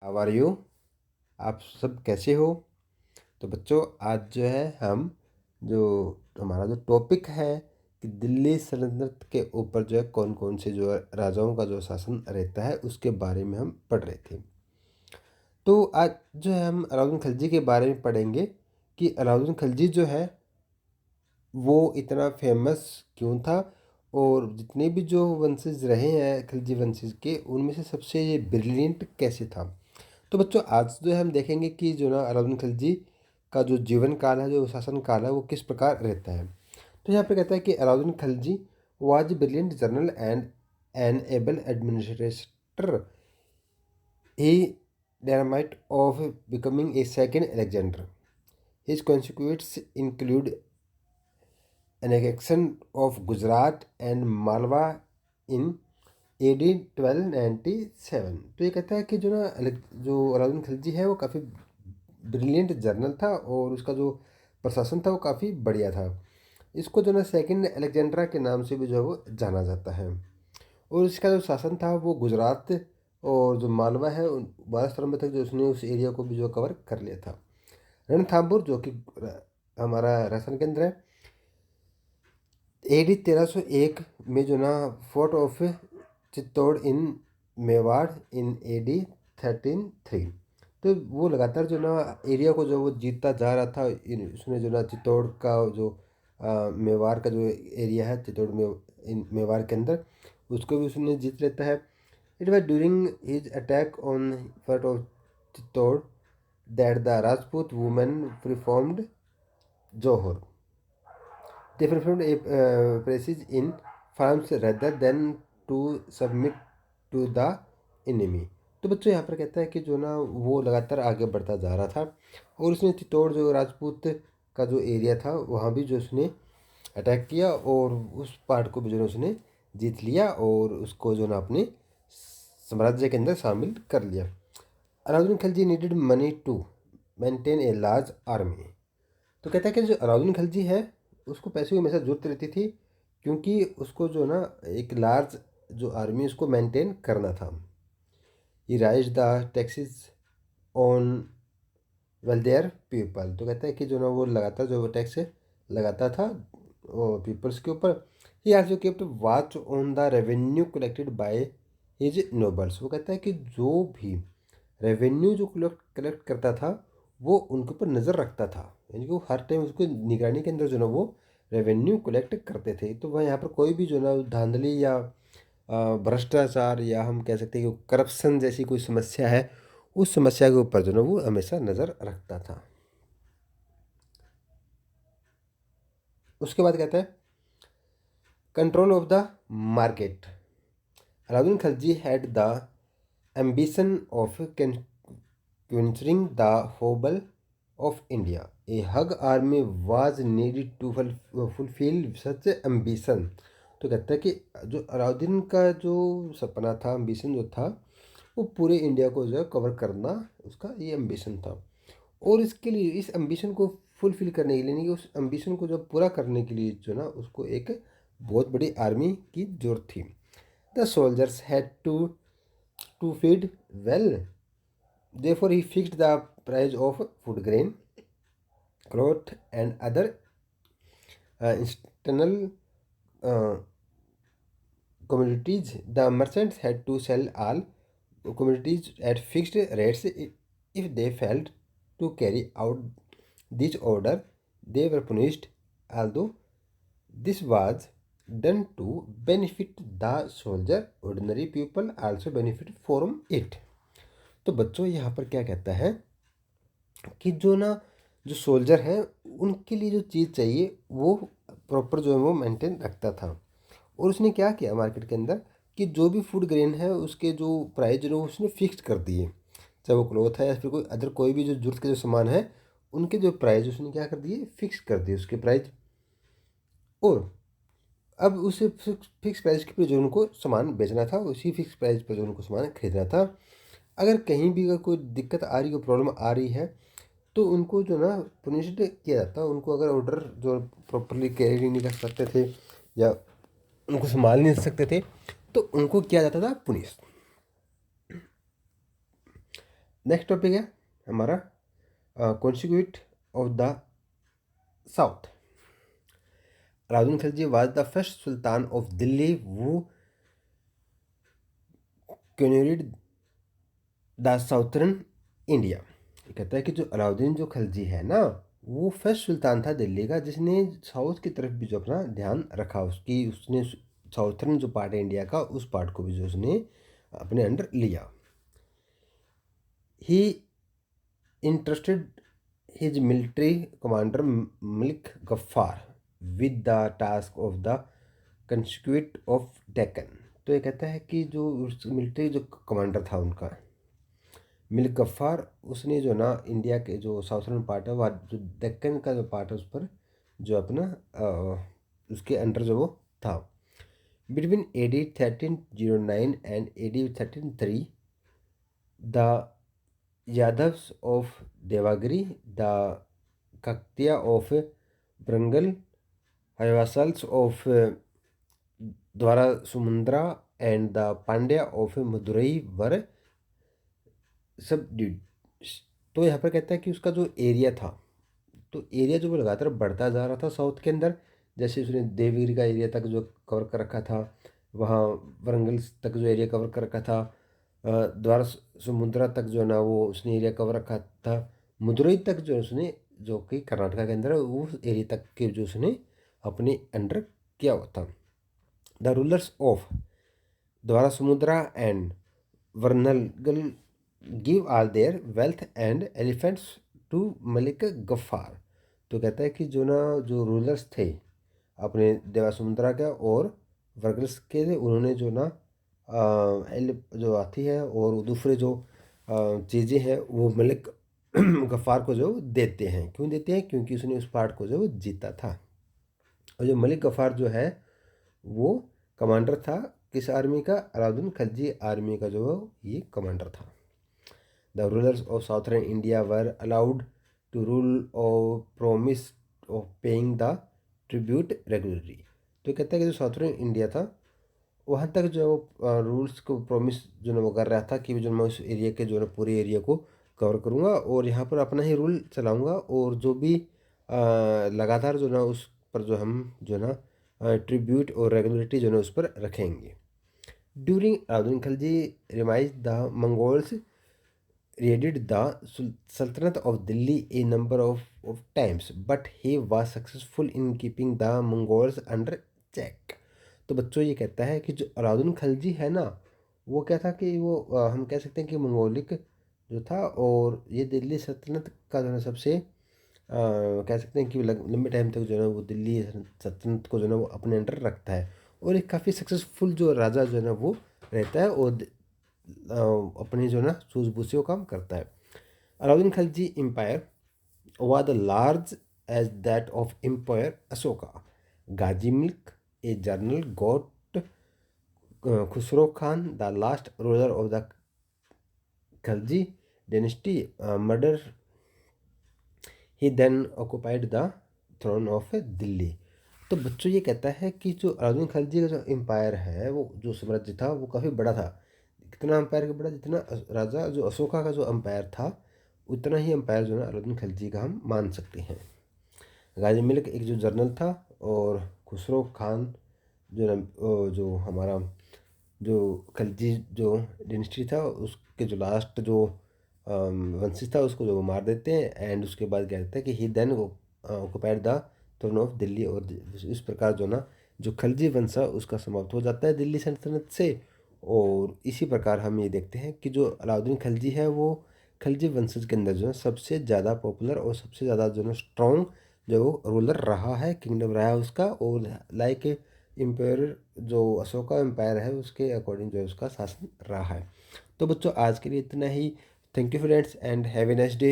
How are you. आप सब कैसे हो। तो बच्चों आज जो है हम जो हमारा जो टॉपिक है कि दिल्ली सल्तनत के ऊपर जो है कौन कौन से जो है राजाओं का जो शासन रहता है उसके बारे में हम पढ़ रहे थे। तो आज जो है हम अलाउद्दीन खिलजी के बारे में पढ़ेंगे कि अलाउद्दीन खिलजी जो है वो इतना फेमस क्यों था और जितने भी जो वंशज रहे हैं खिलजी वंशज के उनमें से सबसे ये ब्रिलियंट कैसे था। तो बच्चों आज जो है हम देखेंगे कि जो ना अलाउद्दीन खिलजी का जो जीवन काल है, जो शासन काल है, वो किस प्रकार रहता है। तो यहाँ पे कहता है कि Alauddin Khilji was brilliant general and an able administrator. He dynamite of becoming a second Alexander. His consequents include annexation of Gujarat and Malwa in AD 1297। तो ये कहता है कि जो ना जो अलाउद्दीन खिलजी है वो काफ़ी ब्रिलियंट जनरल था और उसका जो प्रशासन था वो काफ़ी बढ़िया था। इसको जो ना सेकंड अलेक्जेंड्रा के नाम से भी जो है वो जाना जाता है। और इसका जो शासन था वो गुजरात और जो मालवा है 12 तक जो उसने उस एरिया को भी जो कवर कर लिया था। रणथंभौर जो कि हमारा राजस्थान केंद्र है, AD 1301 में जो ना fort of Chittor in Mewar in AD 1303। तो वो लगातार जो ना एरिया को जो वो जीतता जा रहा था। उसने जो ना चित्तौड़ का जो मेवाड़ का जो एरिया है चित्तौड़ में इन मेवाड़ के अंदर उसको भी उसने जीत लेता है। It was during his attack on fort of Chittor that the Rajput women performed Johar. They performed a prestige in farms rather than to submit to the enemy। तो बच्चों यहाँ पर कहता है कि जो ना वो लगातार आगे बढ़ता जा रहा था और उसने चित्तौड़ जो राजपूत का जो एरिया था वहाँ भी जो उसने अटैक किया और उस पार्ट को भी जो उसने जीत लिया और उसको जो ना अपने साम्राज्य के अंदर शामिल कर लिया। Alauddin Khilji needed money to maintain a large army. तो कहता है कि जो अलाउद्दीन खिलजी है उसको पैसे की हमेशा ज़रूरत रहती थी क्योंकि उसको जो ना एक लार्ज जो आर्मी उसको मेंटेन करना था। He raise the taxes on wealthier people. तो कहता है कि जो ना वो लगातार जो वो टैक्स लगाता था पीपल्स के ऊपर। ही also kept watch on the revenue collected by his nobles. वो कहता है कि जो भी रेवेन्यू जो कलेक्ट करता था वो उनके ऊपर नज़र रखता था, यानी कि वो हर टाइम उसको निगरानी के अंदर जो ना वो रेवेन्यू कलेक्ट करते थे। तो वह यहाँ पर कोई भी जो ना धांधली या भ्रष्टाचार या हम कह सकते हैं कि करप्शन जैसी कोई समस्या है उस समस्या के ऊपर जो ना वो हमेशा नज़र रखता था। उसके बाद कहता है control of the market. Alauddin Khilji had the ambition of conquering the whole of India. A hug army was needed to fulfill such ambition। तो कहता है कि जो अलाउद्दीन का जो सपना था, एम्बिशन जो था, वो पूरे इंडिया को जो है कवर करना उसका ये एम्बिशन था। और इसके लिए इस एम्बिशन को फुलफिल करने के लिए, यानी कि उस एम्बिशन को जो पूरा करने के लिए जो ना उसको एक बहुत बड़ी आर्मी की जरूरत थी। The soldiers had to feed well. Therefore, he fixed the price of food grain, cloth, and other external uh, commodities. The merchants had to sell all commodities at fixed rates. If they failed to carry out this order, they were punished. Although this was done to benefit the soldier, ordinary people also benefit from it। तो बच्चों यहाँ पर क्या कहता है कि जो ना जो सोल्जर हैं उनके लिए जो चीज़ चाहिए वो प्रॉपर जो है वो मेंटेन रखता था। और उसने क्या किया मार्केट के अंदर कि जो भी फूड ग्रेन है उसके जो प्राइस जो उसने फिक्स कर दिए, चाहे वो क्लोथ है या फिर कोई अदर कोई भी जो जरूरत के जो सामान है उनके जो प्राइस उसने क्या कर दिए, फिक्स कर दिए उसके प्राइस। और अब उसे फिक्स प्राइस के पे जो उनको सामान बेचना था उसी फिक्स प्राइस पर जो उनको सामान खरीदना था। अगर कहीं भी अगर कोई दिक्कत आ रही, कोई प्रॉब्लम आ रही है तो उनको जो ना पुनिश्ड किया जाता। उनको अगर ऑर्डर जो प्रॉपरली कैरी नहीं कर सकते थे या उनको संभाल नहीं सकते थे तो उनको किया जाता था पुनिश। नेक्स्ट टॉपिक है हमारा constitute of the south. Alauddin Khilji was the first sultan of Delhi वो कन्वर्टेड द साउथर्न इंडिया। ये कहता है कि जो अलाउद्दीन जो खिलजी है ना, वो फर्स्ट सुल्तान था दिल्ली का जिसने साउथ की तरफ भी जो अपना ध्यान रखा, उसने साउथर्न जो पार्ट है इंडिया का उस पार्ट को भी जो उसने अपने अंडर लिया। He interested his military commander Malik Gaffar with the task of the constitute of Deccan. तो ये कहता है कि जो मिलिट्री जो कमांडर था उनका मलिक गफ्फार, उसने जो ना इंडिया के जो साउथर्न पार्ट है वह जो दक्कन का जो पार्ट है उस पर जो अपना उसके अंडर जो वो था। Between AD 1309 and AD 1303 the Yadavs of Devagiri, the Kakatiya of Warangal, Hoysalas of Dwara Samudra and the Pandya of Madurai were subdued. तो यहाँ पर कहता है कि उसका जो एरिया था, तो एरिया जो वो लगातार बढ़ता जा रहा था साउथ के अंदर। जैसे उसने देवगिरी का एरिया तक जो कवर कर रखा था, वहाँ वरंगल तक जो एरिया कवर कर रखा था, द्वारा समुद्रा तक जो है ना वो उसने एरिया कवर रखा था, मदुरई तक जो उसने जो कि कर्नाटका के अंदर है वो एरिया तक के जो उसने अपने अंडर किया हुआ था। The rulers of Dwara Samudra and Warangal give all their wealth and elephants to Malik Gaffar. तो कहता है कि जो ना जो रूलर्स थे अपने देवासमुद्रा के और वर्गल्स के, उन्होंने जो ना जो आती है और दूसरे जो चीज़ें हैं वो मलिक गफ्फार को जो देते हैं। क्यों देते हैं? क्योंकि उसने उस पार्ट को जो जीता था। और जो मलिक गफ्फार जो है वो कमांडर था किस आर्मी का? अलाउद्दीन खिलजी आर्मी का जो ये कमांडर था। The rulers of southern India were allowed to rule और promise of paying the tribute regularly. तो कहता है कि जो साउथर्न इंडिया था वहाँ तक जो रूल्स को प्रॉमिस जो ना वो कर रहा था कि जो मैं उस एरिया के जो ना पूरे एरिया को कवर करूँगा और यहाँ पर अपना ही रूल चलाऊँगा और जो भी लगातार जो ना उस पर जो हम जो ना ट्रिब्यूट और रेगुलरिटी जो ना उस पर रखेंगे। ड्यूरिंग अलाउद्दीन खिलजी रिमाइज the Mongols raided the Sultanate of Delhi a number of times, but he was successful in keeping the Mongols under check। तो बच्चों ये कहता है कि जो अलाउद्दीन खिलजी है ना, वो क्या था कि वो हम कह सकते हैं कि मंगोलिक जो था और ये दिल्ली सल्तनत का जो है सबसे कह सकते हैं कि लंबे टाइम तक जो है वो दिल्ली सल्तनत को जो है वो अपने अंडर रखता है और एक काफ़ी सक्सेसफुल जो राजा जो है ना वो रहता है और अपनी जो है ना सूझबूझ से वो काम करता है। Alauddin Khilji empire was the large as that of Emperor Ashoka। Ghazi Milk, a journal, got Khusro Khan, the last ruler of the Khalji dynasty, murder। He then occupied the throne of Delhi। तो बच्चों ये कहता है कि जो अलाउद्दीन खिलजी का जो empire है वो जो साम्राज्य था वो काफ़ी बड़ा था। कितना एम्पायर का बड़ा? जितना राजा जो अशोका का जो एम्पायर था उतना ही एम्पायर जो है अलाउद्दीन खिलजी का हम मान सकते हैं। गाजी मिल्क एक जो जर्नल था और खुसरो खान जो जो हमारा जो खिलजी जो डिनेस्टी था उसके जो लास्ट जो वंशिज था उसको जो वो मार देते हैं एंड उसके बाद क्या कहते हैं कि he then occupied the throne of Delhi. और इस प्रकार जो ना जो खिलजी वंश है उसका समाप्त हो जाता है दिल्ली सल्तनत से। और इसी प्रकार हम ये देखते हैं कि जो अलाउद्दीन खिलजी है वो खिलजी वंशज के अंदर जो है सबसे ज़्यादा पॉपुलर और सबसे ज़्यादा जो है स्ट्रॉन्ग जो रूलर रहा है, किंगडम रहा है उसका। और लाइक एम्पायर जो अशोका एम्पायर है उसके अकॉर्डिंग जो है उसका शासन रहा है। तो बच्चों आज के लिए इतना ही। Thank you friends and have a nice day.